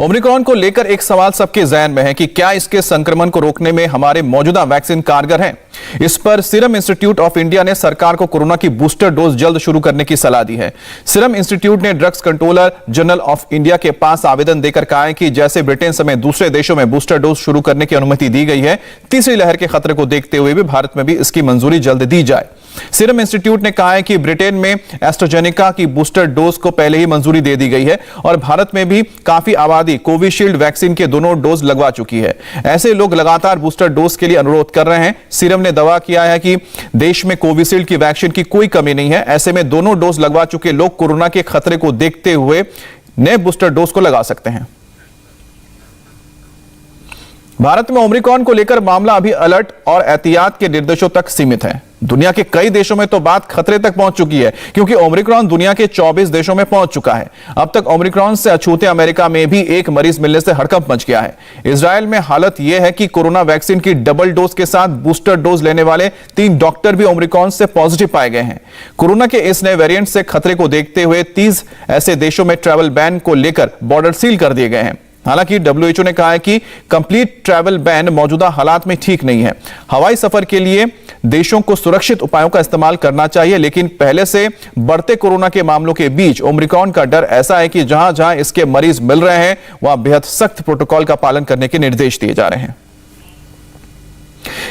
Omicron को लेकर एक सवाल सबके ज़हन में है कि क्या इसके संक्रमण को रोकने में हमारे मौजूदा वैक्सीन कारगर हैं? इस पर सीरम इंस्टीट्यूट ऑफ इंडिया ने सरकार को कोरोना की बूस्टर डोज जल्द शुरू करने की सलाह दी है। सीरम इंस्टीट्यूट ने drugs controller general of India के पास आवेदन देकर कहा है कि जैसे ब्रिटेन समेत दूसरे देशों में बूस्टर डोज शुरू करने की अनुमति दी गई है, तीसरी लहर के खतरे को देखते हुए भी भारत में भी इसकी मंजूरी जल्द दी जाए। सीरम इंस्टीट्यूट ने कहा है कि ब्रिटेन में एस्ट्राजेनेका की बूस्टर डोज को पहले ही मंजूरी दे दी गई है और भारत में भी काफी आबादी कोविशील्ड वैक्सीन के दोनों डोज लगवा चुकी है। ऐसे लोग लगातार बूस्टर डोज के लिए अनुरोध कर रहे हैं। सीरम ने दावा किया है कि देश में कोविशील्ड की वैक्सीन की कोई कमी नहीं है। ऐसे में दोनों डोज लगवा चुके लोग कोरोना के खतरे को देखते हुए नए बूस्टर डोज को लगा सकते हैं। भारत में ओमिक्रॉन को लेकर मामला अभी अलर्ट और एहतियात के निर्देशों तक सीमित है। दुनिया के कई देशों में तो बात खतरे तक पहुंच चुकी है, क्योंकि ओमिक्रॉन दुनिया के 24 देशों में पहुंच चुका है। अब तक ओमिक्रॉन से अछूते अमेरिका में भी एक मरीज मिलने से हड़कंप मच गया है। इजराइल में हालत यह है कि कोरोना वैक्सीन की डबल डोज के साथ बूस्टर डोज लेने वाले 3 डॉक्टर भी ओमिक्रॉन से पॉजिटिव पाए गए हैं। कोरोना के इस नए वेरिएंट से खतरे को देखते हुए 30 ऐसे देशों में ट्रैवल बैन को लेकर बॉर्डर सील कर दिए गए हैं। हालांकि WHO ने कहा है कि कंप्लीट ट्रैवल बैन मौजूदा हालात में ठीक नहीं है। हवाई सफर के लिए देशों को सुरक्षित उपायों का इस्तेमाल करना चाहिए, लेकिन पहले से बढ़ते कोरोना के मामलों के बीच ओमिक्रॉन का डर ऐसा है कि जहां जहां इसके मरीज मिल रहे हैं वहां बेहद सख्त प्रोटोकॉल का पालन करने के निर्देश दिए जा रहे हैं।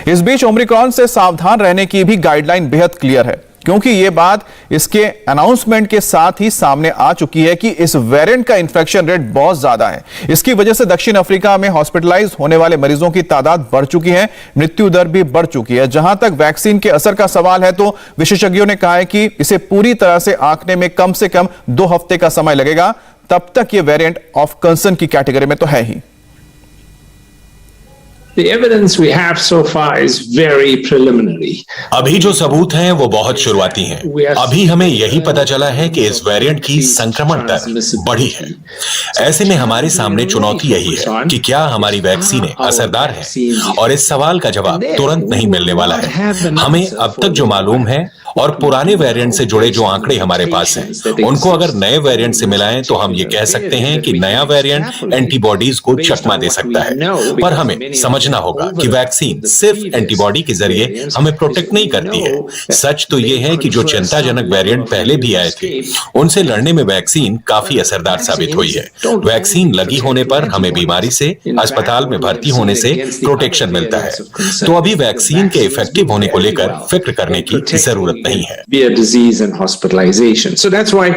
इस बीच ओमिक्रॉन से सावधान रहने की भी गाइडलाइन बेहद क्लियर है, क्योंकि यह बात इसके अनाउंसमेंट के साथ ही सामने आ चुकी है कि इस वेरिएंट का इन्फेक्शन रेट बहुत ज्यादा है। इसकी वजह से दक्षिण अफ्रीका में हॉस्पिटलाइज होने वाले मरीजों की तादाद बढ़ चुकी है, मृत्यु दर भी बढ़ चुकी है। जहां तक वैक्सीन के असर का सवाल है तो विशेषज्ञों ने कहा है कि इसे पूरी तरह से आंकने में कम से कम 2 हफ्ते का समय लगेगा। तब तक यह वेरिएंट ऑफ कंसर्न की कैटेगरी में तो है ही। The evidence we have so far is very preliminary. अभी जो सबूत हैं वो बहुत शुरुआती हैं। अभी हमें यही पता चला है कि इस वेरिएंट की संक्रमण दर बढ़ी है। ऐसे में हमारे सामने चुनौती यही है कि क्या हमारी वैक्सीनें असरदार हैं, और इस सवाल का जवाब तुरंत नहीं मिलने वाला है। हमें अब तक जो मालूम है और पुराने वेरिएंट से जुड़े जो आंकड़े हमारे पास हैं, उनको अगर नए वेरिएंट से मिलाएं तो हम ये कह सकते हैं कि नया वेरिएंट एंटीबॉडीज को चकमा दे सकता है। पर हमें समझना होगा कि वैक्सीन सिर्फ एंटीबॉडी के जरिए हमें प्रोटेक्ट नहीं करती है। सच तो यह है कि जो चिंताजनक वेरिएंट पहले भी आए थे, उनसे लड़ने में वैक्सीन काफी असरदार साबित हुई है। वैक्सीन लगी होने पर हमें बीमारी से, अस्पताल में भर्ती होने से प्रोटेक्शन मिलता है। तो अभी वैक्सीन के इफेक्टिव होने को लेकर फिक्र करने की जरूरत नहीं है। Be a disease and hospitalization. So that's why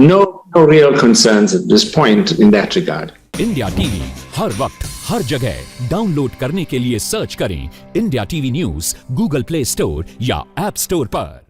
no real concerns at this point in that regard. India TV हर वक्त हर जगह डाउनलोड करने के लिए सर्च करें India TV news Google Play Store या ऐप स्टोर पर।